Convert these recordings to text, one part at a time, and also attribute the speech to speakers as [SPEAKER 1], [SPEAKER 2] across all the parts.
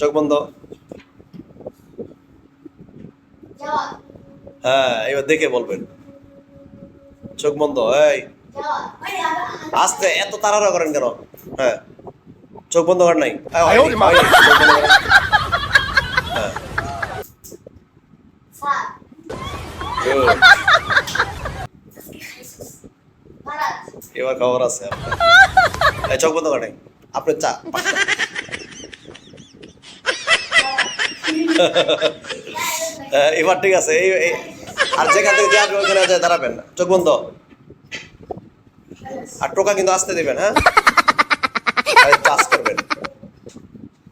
[SPEAKER 1] চোখ বন্ধ। হ্যাঁ, এবার দেখে বলবেন। চোখ বন্ধ। এই আস্তে, এত তাড়াহুড়া করেন কেন? হ্যাঁ, চোখ বন্ধ করেন নাই? চোখ বন্ধ করেন। হ্যাঁ, good. এবার খবর আছে আপনার। এই চোখ বন্ধ করেন নাই? আপনার চা। এবার ঠিক আছে। আর যেখান থেকে যে আসবে ওখানে যায় দাঁড়াবেন, চোখ বন্ধ। আর টোকা কিন্তু আসতে দিবেন। হ্যাঁ, চাষ করবেন,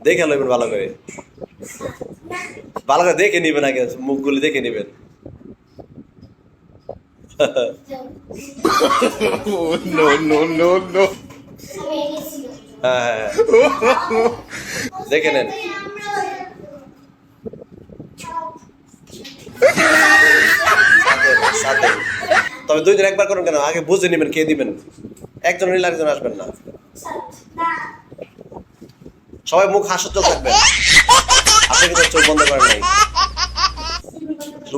[SPEAKER 1] দেখে লইবেন ভালো করে। ভালো করে দেখে নিবেন, আগে মুখগুলি দেখে নিবেন।
[SPEAKER 2] No, no, no, no.
[SPEAKER 1] হ্যাঁ, দেখে নেন। সাথে তবে 2 দিন একবার করুন কেন? আগে বুঝে নিবেন কে দিবেন। একজন নিলে আরেকজন আসবেন না। সবাই মুখ হাসিতে থাকবেন। আপনি কিন্তু চোখ বন্ধ করেন নাই।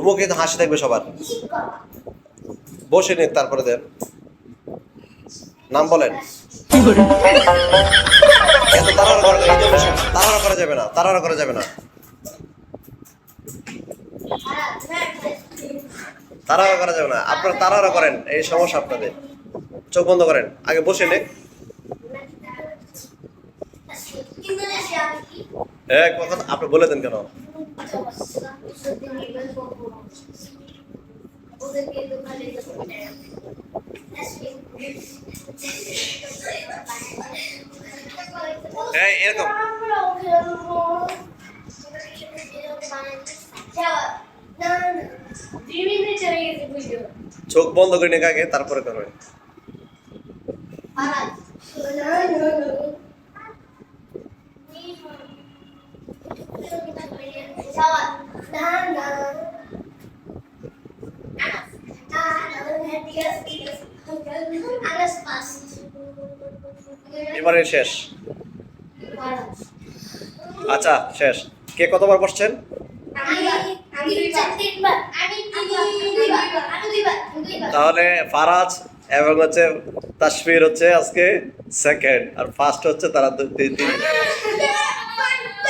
[SPEAKER 1] মুখে তো হাসি থাকবে সবার। বসে নিন, তারপরে দেন। নাম বলেন। এত তাড়াহুড়া করা যাবে না, তাড়াহুড়া করা যাবে না। তাড়াহুড়া করা যাবে না। আপনারা তাড়াহুড়া করেন, এই সমস্যা আপনাদের। চোখ বন্ধ করেন, আগে বসে নে। কথা আপনি বলে দেন কেন? এরকম চোখ বন্ধ করে নিয়ে আগে, তারপরে করবেন। এবারে শেষ। আচ্ছা, শেষ। কে কতবার বসছেন? তাহলে ফারাজ এবং হচ্ছে তাসফির হচ্ছে আজকে সেকেন্ড, আর ফার্স্ট হচ্ছে তারা 3